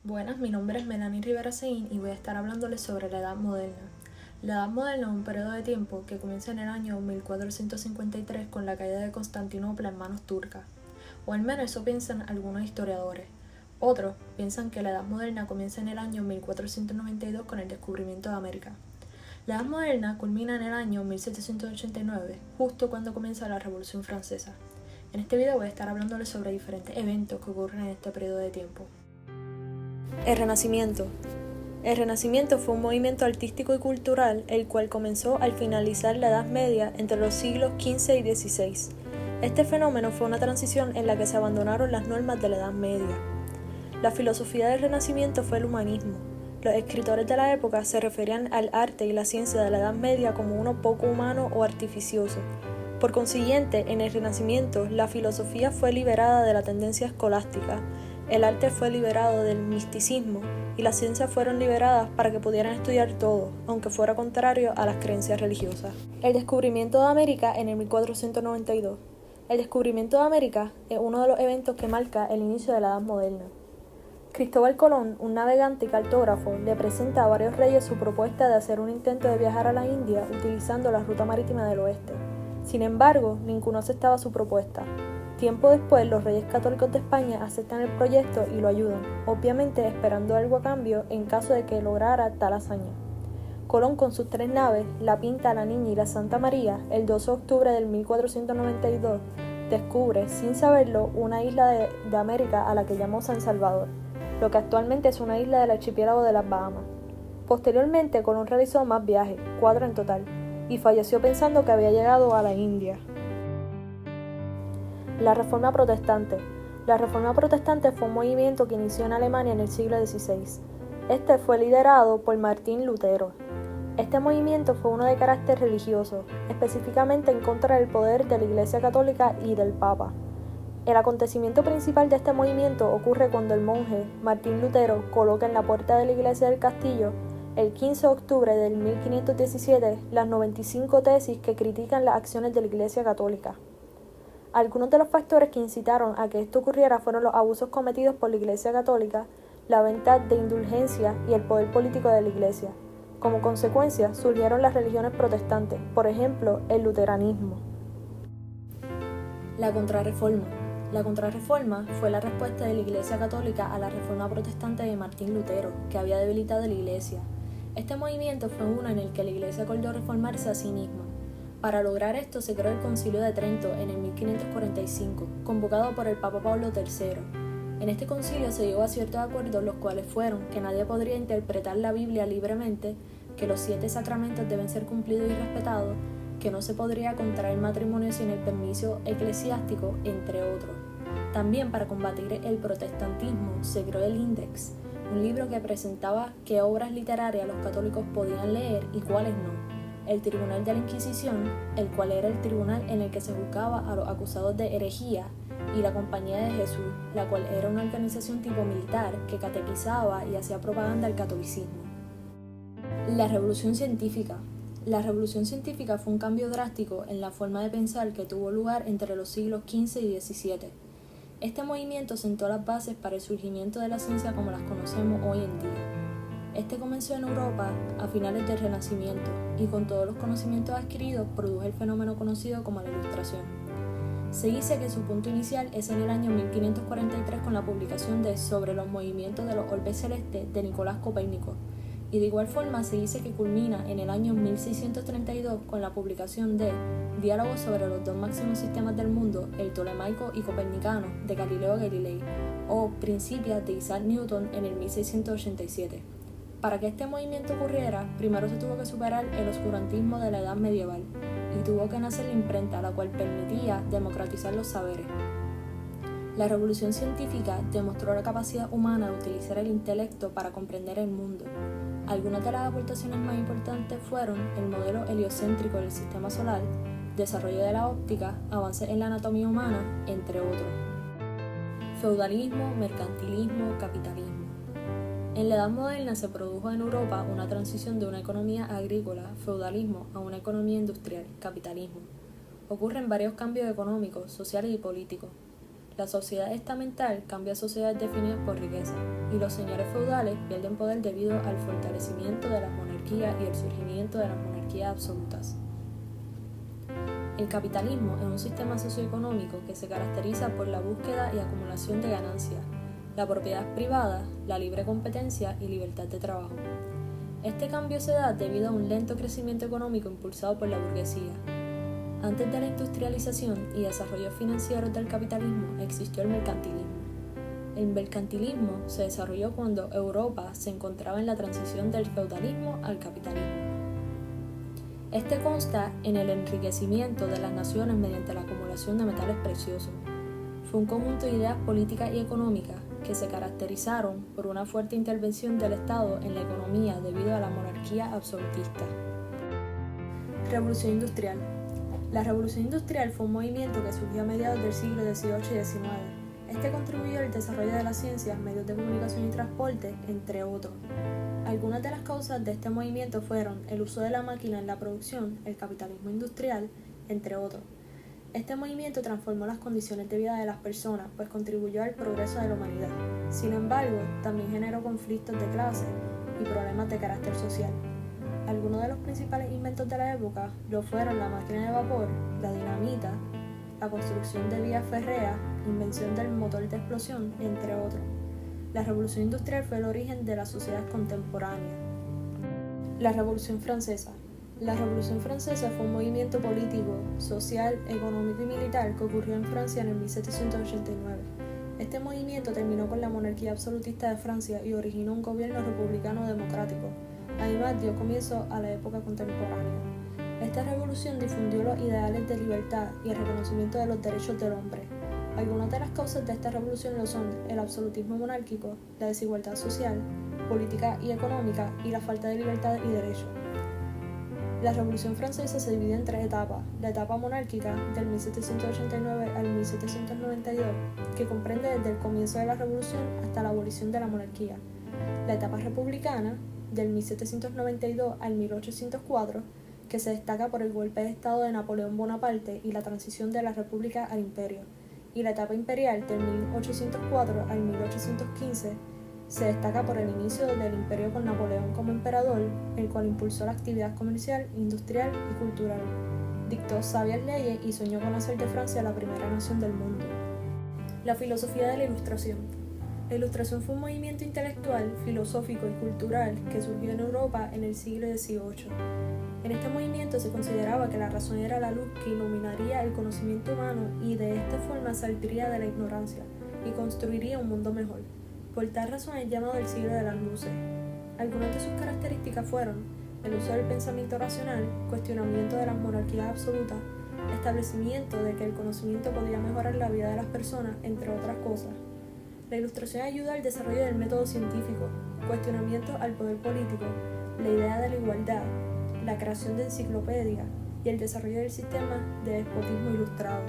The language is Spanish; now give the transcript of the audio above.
Buenas, mi nombre es Melanie Rivera Seguín y voy a estar hablándoles sobre la Edad Moderna. La Edad Moderna es un periodo de tiempo que comienza en el año 1453 con la caída de Constantinopla en manos turcas, o al menos eso piensan algunos historiadores. Otros piensan que la Edad Moderna comienza en el año 1492 con el descubrimiento de América. La Edad Moderna culmina en el año 1789, justo cuando comienza la Revolución Francesa. En este video voy a estar hablándoles sobre diferentes eventos que ocurren en este periodo de tiempo. El Renacimiento. El Renacimiento fue un movimiento artístico y cultural el cual comenzó al finalizar la Edad Media entre los siglos XV y XVI. Este fenómeno fue una transición en la que se abandonaron las normas de la Edad Media. La filosofía del Renacimiento fue el humanismo. Los escritores de la época se referían al arte y la ciencia de la Edad Media como uno poco humano o artificioso. Por consiguiente, en el Renacimiento, la filosofía fue liberada de la tendencia escolástica, el arte fue liberado del misticismo y las ciencias fueron liberadas para que pudieran estudiar todo, aunque fuera contrario a las creencias religiosas. El descubrimiento de América en el 1492. El descubrimiento de América es uno de los eventos que marca el inicio de la Edad Moderna. Cristóbal Colón, un navegante y cartógrafo, le presenta a varios reyes su propuesta de hacer un intento de viajar a la India utilizando la ruta marítima del oeste. Sin embargo, ninguno aceptaba su propuesta. Tiempo después, los reyes católicos de España aceptan el proyecto y lo ayudan, obviamente esperando algo a cambio en caso de que lograra tal hazaña. Colón con sus 3 naves, la Pinta, la Niña y la Santa María, el 12 de octubre del 1492, descubre, sin saberlo, una isla de América a la que llamó San Salvador, lo que actualmente es una isla del archipiélago de las Bahamas. Posteriormente, Colón realizó más viajes, 4 en total, y falleció pensando que había llegado a la India. La Reforma Protestante. La Reforma Protestante fue un movimiento que inició en Alemania en el siglo XVI. Este fue liderado por Martín Lutero. Este movimiento fue uno de carácter religioso, específicamente en contra del poder de la Iglesia Católica y del Papa. El acontecimiento principal de este movimiento ocurre cuando el monje Martín Lutero coloca en la puerta de la iglesia del castillo el 15 de octubre del 1517 las 95 tesis que critican las acciones de la Iglesia Católica. Algunos de los factores que incitaron a que esto ocurriera fueron los abusos cometidos por la Iglesia Católica, la venta de indulgencias y el poder político de la Iglesia. Como consecuencia, surgieron las religiones protestantes, por ejemplo, el luteranismo. La Contrarreforma. La Contrarreforma fue la respuesta de la Iglesia Católica a la Reforma Protestante de Martín Lutero, que había debilitado la Iglesia. Este movimiento fue uno en el que la Iglesia acordó reformarse a sí misma. Para lograr esto se creó el Concilio de Trento en el 1545, convocado por el Papa Pablo III. En este concilio se llegó a ciertos acuerdos, los cuales fueron que nadie podría interpretar la Biblia libremente, que los 7 sacramentos deben ser cumplidos y respetados, que no se podría contraer matrimonio sin el permiso eclesiástico, entre otros. También para combatir el protestantismo se creó el Index, un libro que presentaba qué obras literarias los católicos podían leer y cuáles no. El Tribunal de la Inquisición, el cual era el tribunal en el que se juzgaba a los acusados de herejía, y la Compañía de Jesús, la cual era una organización tipo militar que catequizaba y hacía propaganda al catolicismo. La Revolución Científica. La Revolución Científica fue un cambio drástico en la forma de pensar que tuvo lugar entre los siglos XV y XVII. Este movimiento sentó las bases para el surgimiento de la ciencia como las conocemos hoy en día. Este comenzó en Europa a finales del Renacimiento y con todos los conocimientos adquiridos produjo el fenómeno conocido como la Ilustración. Se dice que su punto inicial es en el año 1543 con la publicación de Sobre los movimientos de los orbes celestes de Nicolás Copérnico, y de igual forma se dice que culmina en el año 1632 con la publicación de Diálogos sobre los 2 máximos sistemas del mundo, el tolemaico y copernicano, de Galileo Galilei, o Principia de Isaac Newton en el 1687. Para que este movimiento ocurriera, primero se tuvo que superar el oscurantismo de la Edad Medieval y tuvo que nacer la imprenta, la cual permitía democratizar los saberes. La revolución científica demostró la capacidad humana de utilizar el intelecto para comprender el mundo. Algunas de las aportaciones más importantes fueron el modelo heliocéntrico del sistema solar, desarrollo de la óptica, avances en la anatomía humana, entre otros. Feudalismo, mercantilismo, capitalismo. En la Edad Moderna se produjo en Europa una transición de una economía agrícola, feudalismo, a una economía industrial, capitalismo. Ocurren varios cambios económicos, sociales y políticos. La sociedad estamental cambia a sociedades definidas por riqueza, y los señores feudales pierden poder debido al fortalecimiento de las monarquías y el surgimiento de las monarquías absolutas. El capitalismo es un sistema socioeconómico que se caracteriza por la búsqueda y acumulación de ganancias, la propiedad privada, la libre competencia y libertad de trabajo. Este cambio se da debido a un lento crecimiento económico impulsado por la burguesía. Antes de la industrialización y desarrollo financiero del capitalismo existió el mercantilismo. El mercantilismo se desarrolló cuando Europa se encontraba en la transición del feudalismo al capitalismo. Este consta en el enriquecimiento de las naciones mediante la acumulación de metales preciosos. Fue un conjunto de ideas políticas y económicas que se caracterizaron por una fuerte intervención del Estado en la economía debido a la monarquía absolutista. Revolución Industrial. La Revolución Industrial fue un movimiento que surgió a mediados del siglo XVIII y XIX. Este contribuyó al desarrollo de las ciencias, medios de comunicación y transporte, entre otros. Algunas de las causas de este movimiento fueron el uso de la máquina en la producción, el capitalismo industrial, entre otros. Este movimiento transformó las condiciones de vida de las personas, pues contribuyó al progreso de la humanidad. Sin embargo, también generó conflictos de clase y problemas de carácter social. Algunos de los principales inventos de la época lo fueron la máquina de vapor, la dinamita, la construcción de vías férreas, invención del motor de explosión, entre otros. La Revolución Industrial fue el origen de la sociedad contemporánea. La Revolución Francesa. La Revolución Francesa fue un movimiento político, social, económico y militar que ocurrió en Francia en el 1789. Este movimiento terminó con la monarquía absolutista de Francia y originó un gobierno republicano democrático. Además, dio comienzo a la época contemporánea. Esta revolución difundió los ideales de libertad y el reconocimiento de los derechos del hombre. Algunas de las causas de esta revolución lo son el absolutismo monárquico, la desigualdad social, política y económica y la falta de libertad y derechos. La Revolución Francesa se divide en tres etapas: la etapa monárquica, del 1789 al 1792, que comprende desde el comienzo de la revolución hasta la abolición de la monarquía; la etapa republicana, del 1792 al 1804, que se destaca por el golpe de estado de Napoleón Bonaparte y la transición de la república al imperio; y la etapa imperial, del 1804 al 1815, se destaca por el inicio del imperio con Napoleón como emperador, el cual impulsó la actividad comercial, industrial y cultural, dictó sabias leyes y soñó con hacer de Francia la primera nación del mundo. La filosofía de la Ilustración. La Ilustración fue un movimiento intelectual, filosófico y cultural que surgió en Europa en el siglo XVIII. En este movimiento se consideraba que la razón era la luz que iluminaría el conocimiento humano y de esta forma saldría de la ignorancia y construiría un mundo mejor. Por tal razón es llamado el siglo de las luces. Algunas de sus características fueron el uso del pensamiento racional, cuestionamiento de las monarquías absolutas, establecimiento de que el conocimiento podía mejorar la vida de las personas, entre otras cosas. La Ilustración ayuda al desarrollo del método científico, cuestionamiento al poder político, la idea de la igualdad, la creación de enciclopedias y el desarrollo del sistema de despotismo ilustrado.